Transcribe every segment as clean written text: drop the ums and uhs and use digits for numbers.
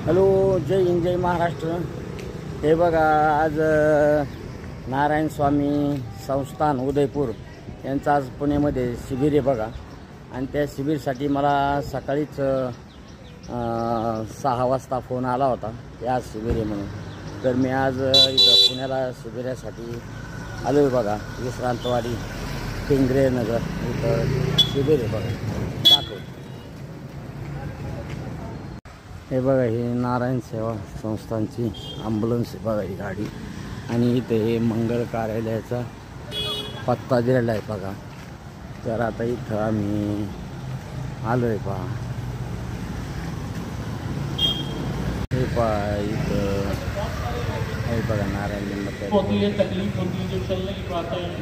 Hello, जय हिंद, जय महाराष्ट्र। हे बघा, आज नारायण स्वामी संस्थान उदयपूर यांचं आज पुण्यामध्ये शिबिर आहे बघा। आणि त्या शिबिरसाठी मला सकाळीच 6 वाजता फोन आला होता की आज शिबिर आहे म्हणून। तर मी आज इथं पुण्याला शिबिरासाठी आलो आहे बघा। विश्रांतवाडी पिंगरे नगर इथं शिबिर आहे बघा। दाखव हे बघा, हे नारायण सेवा संस्थांची ॲम्ब्युलन्स आहे बघा ही गाडी। आणि इथे हे मंगळ कार्यालयाचा पत्ता दिलेला आहे बघा। तर आता इथं आम्ही आलो आहे पहा। हे पहा इथं हे बघा नारायण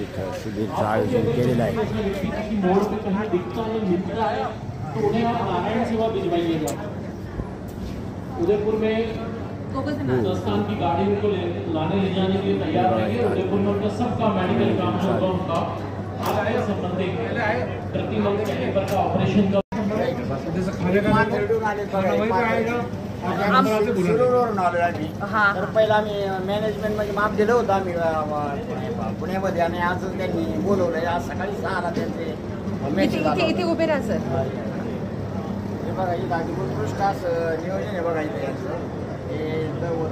इथं शिबिरचं आयोजन केलेलं आहे। उदयपुर में संस्थान की गाड़ी को लाने ले जाने के लिए तैयार रहेंगे। उदयपुर में उनका सबका मेडिकल काम जो होगा उनका हार्ट संबंधी प्रतिमंत्र कैंसर का ऑपरेशन का तर पहिला आम्ही मॅनेजमेंट मध्ये माप दिलं होतं आम्ही पुण्यामध्ये। आणि आज त्यांनी बोलवलंय, आज सकाळी 6ला त्यांचे इथे उभे राहा सर। बघा इथं आधी उत्कृष्ट असं नियोजन आहे बघा इथे यांचं। हे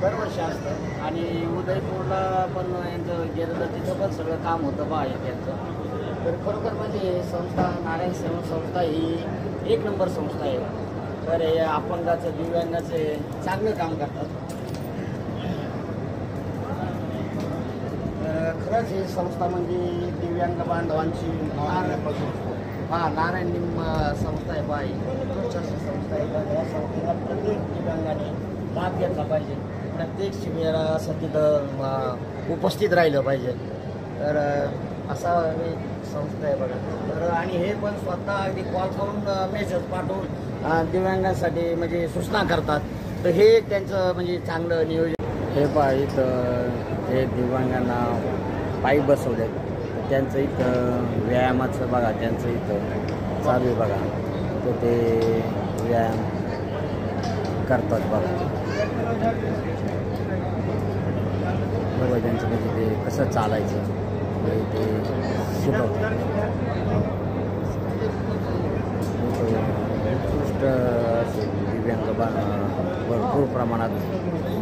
दरवर्षी असतं आणि उदयपूरला पण यांचं गेलं तर तिथं पण सगळं काम होतं बघा यांचं। तर खरोखर म्हणजे संस्था नारायण सेवा संस्था ही एक नंबर संस्था आहे। तर हे अपंगाचं दिव्यांगाचे चांगलं काम करतात। तर खरंच ही संस्था म्हणजे दिव्यांग बांधवांची नारायण संस्था आहे बाई, उत्कृष्ट अशी संस्था आहे। या संस्थेला प्रत्येक दिव्यांगाने लाभ घेतला पाहिजे, प्रत्येक शिबिरासाठी तिथं उपस्थित राहिलं पाहिजे। तर असा एक संस्था आहे बघा। तर आणि हे पण स्वतः अगदी कॉल करून मेसेज पाठवून दिव्यांगांसाठी म्हणजे सूचना करतात। तर हे त्यांचं म्हणजे चांगलं नियोजन। हे पहा इथं हे दिव्यांगांना पायी बसवले, त्यांचं इथं व्यायामाचं बघा, त्यांचं इथं चालू आहे बघा। तर ते व्यायाम करतात बघा। बघा त्यांचं म्हणजे ते कसं चालायचं ते शिकवतात। उत्कृष्ट असे दिव्यांग भरपूर प्रमाणात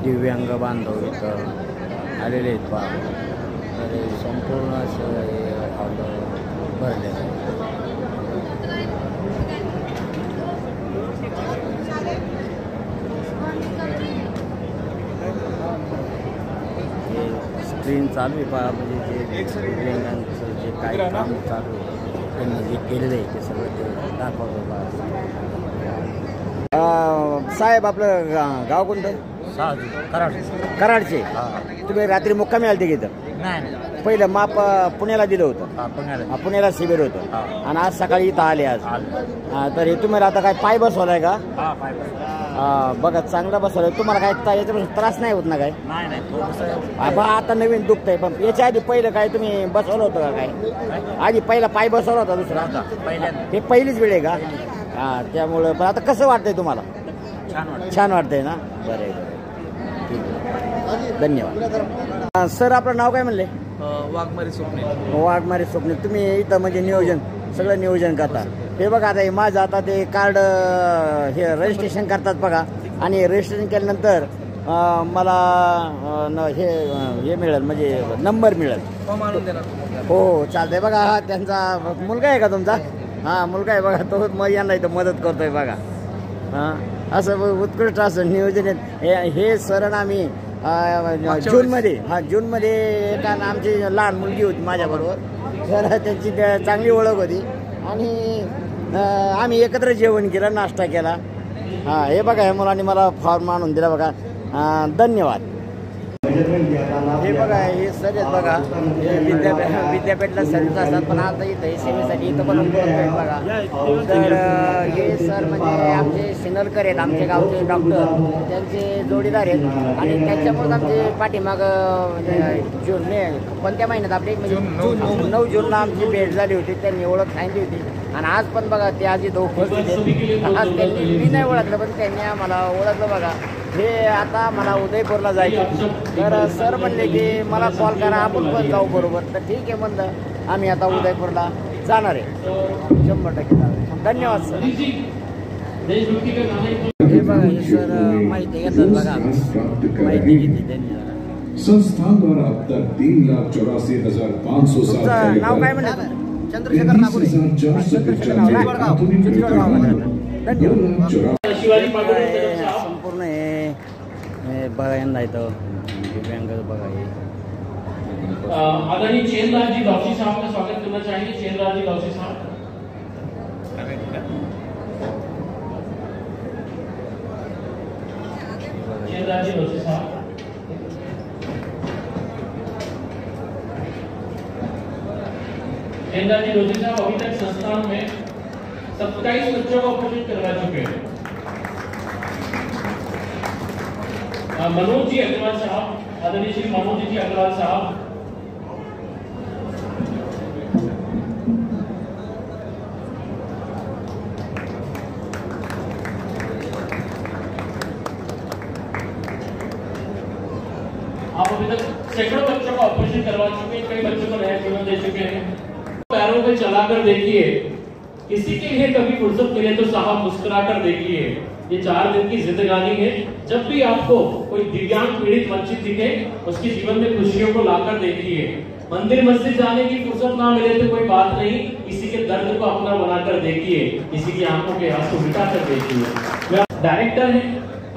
दिव्यांग बांधव इथं आलेले आहेत पहा। तर संपूर्ण असं हॉल भरलेलं आहे। स्क्रीन चालू आहे पहा, म्हणजे जे दिव्यांगांचं जे काही काम चालू आहे त्यांनी जे केलेलं आहे ते सगळं ते दाखवलं पहा। साहेब आपलं गाव कोणतं? कराडचे। तुम्ही रात्री मुक्कामी आलते की इथं? नाही, पहिलं माप पुण्याला दिलं होतं, पुण्याला शिबिर होतं आणि आज सकाळी इथं आले आज। तर हे तुम्हाला आता काय पाय बसवलाय का? बघा चांगला बसवलाय। तुम्हाला काय याच्यापासून त्रास नाही होत ना काय? बा आता नवीन दुखतंय, पण याच्या आधी पहिलं काय तुम्ही बसवलं होतं का काय? आधी पहिला पाय बसवला होता दुसरा? हे पहिलीच वेळ आहे का? त्यामुळं पण आता कसं वाटतंय तुम्हाला? छान वाटतंय ना? बरं आहे, ठीक आहे, धन्यवाद। सर आपलं नाव काय म्हणले? वाघमारी स्वप्ने। वाघमारी स्वप्ने। तुम्ही इथं म्हणजे सगळं नियोजन करता। हे बघा आता हे माझं आता ते कार्ड हे रजिस्ट्रेशन करतात बघा। आणि रजिस्ट्रेशन केल्यानंतर मला हे मिळेल, म्हणजे नंबर मिळेल। हो चालतंय बघा। हा त्यांचा मुलगा आहे का तुमचा? हां मुलगा आहे बघा, तो मग यांना इथं मदत करतोय बघा। हां असं उत्कृष्ट असं नियोजन आहे हे सर। आम्ही जूनमध्ये एका आमची लहान मुलगी होती माझ्याबरोबर, तर त्यांची चांगली ओळख होती आणि आम्ही एकत्र जेवण केलं, नाश्ता केला। हे बघा ह्या मुलांनी मला फॉर्म आणून दिला बघा, धन्यवाद। हे बघा हे सर आहेत बघा, हे विद्यापीठला सर्विस असतात, पण आता इथं सेवेसाठी इथं पण बघा। तर हे सर म्हणजे आमचे सिन्नरकर आहेत, आमचे गावचे डॉक्टर, त्यांचे जोडीदार आहेत। आणि त्यांच्यामुळेच आमचे पाठीमाग जून कोणत्या महिन्यात आपले 9 जूनला आमची भेट झाली होती, त्यांनी ओळख सांगितली होती। आणि आज पण बघा ते आज इथं उपस्थित आहेत। आज त्यांनी मी नाही ओळखलं, पण त्यांनी आम्हाला ओळखलं बघा। हे आता मला उदयपूरला जायचं, तर सर म्हणले की मला कॉल करा, आपण पण जाऊ बरोबर. तर ठीक आहे म्हणलं, आम्ही आता उदयपूरला जाणार आहे, 100% जाणार आहे. धन्यवाद सर. हे बघा हे सर माहिती घेतात बघा, माहिती घेतली त्यांनी. संस्थान द्वारा अब तक 3,84,507 नाव काय म्हणतात? चंद्रशेखर नागुरे. संपूर्ण हे बघा यांना इथं दिव्यांग बघा हे. आदरणीय चेनलाल जी दौशी साहब का स्वागत करना चाहेंगे. चेनलाल जी दौशी साहब. चेनलाल जी दौशी साहब. चेनलाल जी दौशी साहब अभी तक संस्थान में 27 बच्चों का ऑपरेशन करवा चुके हैं. मनोज जी अग्रवाल साहब, आदरणीय श्री मनोज जी अग्रवाल साहब. आप अभी तक सैकड़ों बच्चों का ऑपरेशन करवा चुके हैं, कई बच्चों को नया जीवन दे चुके हैं. पैरों पे चलाकर देखिए, किसी के लिए कभी फुर्सत मिले तो साहब मुस्कुराकर देखिए. ये 4 दिन की जिंदगानी है. जब भी आपको कोई दिव्यांग पीड़ित वंचित दिखे, उसके जीवन में खुशियों को लाकर देखिए. मंदिर मस्जिद जाने की फुर्सत ना मिले तो कोई बात नहीं, किसी के दर्द को अपना बनाकर देखिए, किसी की आंखों के आंसू मिटाकर देखिए. डायरेक्टर हैं,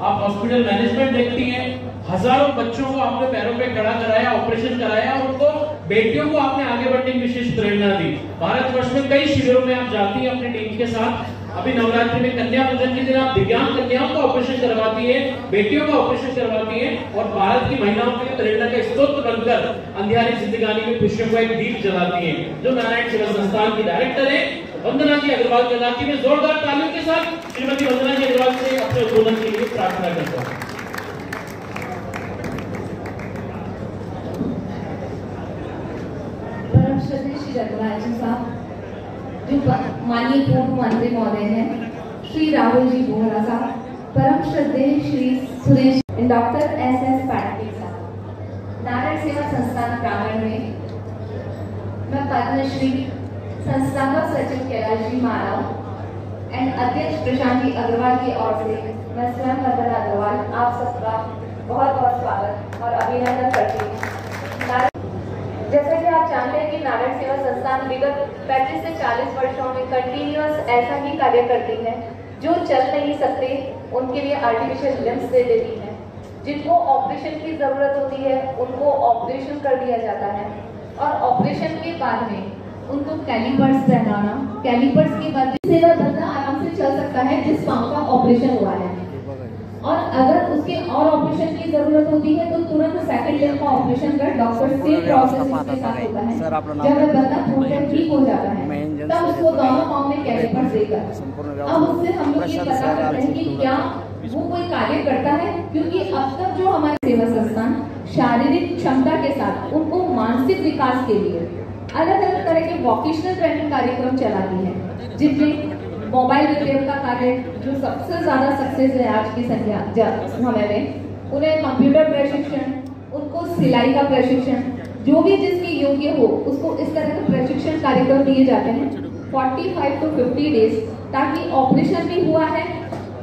आप हॉस्पिटल मैनेजमेंट देखती हैं. हजारों बच्चों को आपने पैरों पे खड़ा कराया, ऑपरेशन कराया, और उनको बेटियों को आपने आगे बढ़ने की विशेष प्रेरणा दी. भारतवर्ष में कई शिविरों में आप जाती हैं अपनी टीम के साथ. अभी नवरात्रि में कन्या पूजन के दिन आप दिव्यांग कन्याओं का ऑपरेशन करवाती है, बेटियों का ऑपरेशन करवाती है, और भारत की महिलाओं के लिए प्रेरणा का स्रोत बनकर अंधियारी जिंदगानी में खुशियों का एक दीप जलाती है. जो नारायण सेवा संस्थान की डायरेक्टर है वंदना जी अग्रवाल कलाकी में जोरदार तालियों के साथ श्रीमती वंदना जी अग्रवाल से अपने उद्बोधन के लिए प्रार्थना करता हूँ. परम श्रद्धेय श्री रघुराज जी साहब, जो माननीय पूर्व मंत्री महोदय हैं, श्री राहुल जी बोहरा साहब, परम श्रद्धेय श्री सुरेश, डॉक्टर SS पाटिल साहब, नारायण सेवा संस्थान ग्रामीण में मैं पद्मश्री संस्थापक सचिव कैलाश जी मानव एंड अध्यक्ष प्रशांत जी अग्रवाल की ओर से मैं स्वयं वंदना अग्रवाल आप सबका बहुत बहुत स्वागत और अभिनंदन करती हूँ. जैसा कि आप जानते हैं कि नारायण सेवा संस्थान विगत 35 से 40 वर्षों में कंटिन्यूअस ऐसा ही कार्य करती है. जो चल नहीं सकते उनके लिए आर्टिफिशियल लिम्स दे देती है. जिनको ऑपरेशन की जरूरत होती है उनको ऑपरेशन कर दिया जाता है, और ऑपरेशन के बाद में उनको कैलिपर्स पहनाना, कैलिपर्स के बाद से वह बंदा आराम से चल सकता है जिस पांव का ऑपरेशन हुआ है. और अगर उसके और ऑपरेशन की जरूरत होती है तो तुरंत सेकंड लेयर का ऑपरेशन कर डॉक्टर से प्रोसेस के साथ होता है. जब वह बंदा पूर्ण ठीक हो जाता है तब उसको दोनों पांव में कैलिपर्स देकर अब उससे हम लोग ये पता करते हैं कि क्या वो कोई कार्य करता है. क्योंकि अब तक जो हमारे सेवा संस्थान शारीरिक क्षमता के साथ उनको मानसिक विकास के लिए अलग अलग तरह के वोकेशनल ट्रेनिंग कार्यक्रम चलाती है, जिनमें मोबाइल रिपेयर का कार्य जो सबसे ज्यादा सक्सेस है आज की समय में, उन्हें कंप्यूटर प्रशिक्षण, उनको सिलाई का प्रशिक्षण, जो भी जिसके योग्य हो उसको इस तरह के प्रशिक्षण कार्यक्रम दिए जाते हैं 45 to 50 डेज, ताकि ऑपरेशन भी हुआ है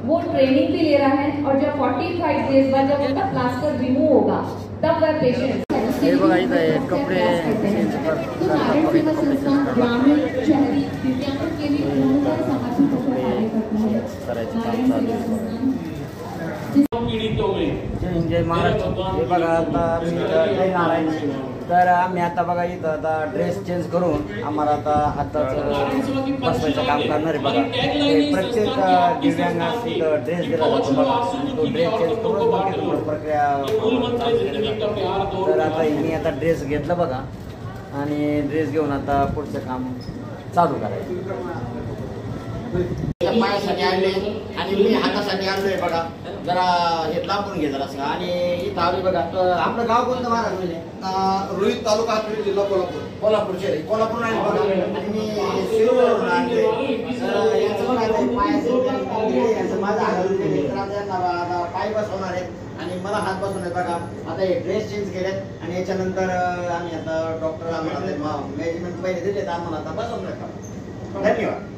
वो ट्रेनिंग भी ले रहा है, और जब 45 डेज बाद जब उनका प्लास्टर रिमूव होगा तब वह पेशेंट कपड़े नारायण सेवा संस्थान ग्रामीण शहरी दिव्यांगों के लिए पूर्णतः समर्पित होकर कार्य करता है. नारायण सेवा संस्थान पीड़ितों में जय महाराष्ट्र. हे बघा आता जय नारायण. तर आम्ही आता बघा इथं आता ड्रेस चेंज करून आम्हाला आता हाताचं बसवायचं काम करणार आहे. बघा प्रत्येक दिव्यांगास इथं ड्रेस दिला जातो बघा, तो ड्रेस चेंज करून मग प्रक्रिया तर आता मी आता ड्रेस घेतला बघा, आणि ड्रेस घेऊन आता पुढचं काम चालू करायचं. पायासाठी आणले आणि मी हातासाठी आणलोय बघा. जरा हे लांबून घे जरा आणि इथं आली बघा. आपलं गाव कोणतं महाराज म्हणजे? रोहित तालुका हातकडी जिल्हा कोल्हापूर. कोल्हापूरचे कोल्हापूर आणि बघा आणि मी शिरूरवरून आणले. याचं बघा याचं माझं हालून केले तर आता पाय बसवणार आहेत आणि मला हात बसवणार बघा. आता हे ड्रेस चेंज केलेत आणि याच्यानंतर आम्ही आता डॉक्टर आम्हाला मेजरमेंट पहिले दिले तर आम्हाला आता बसवणार. धन्यवाद.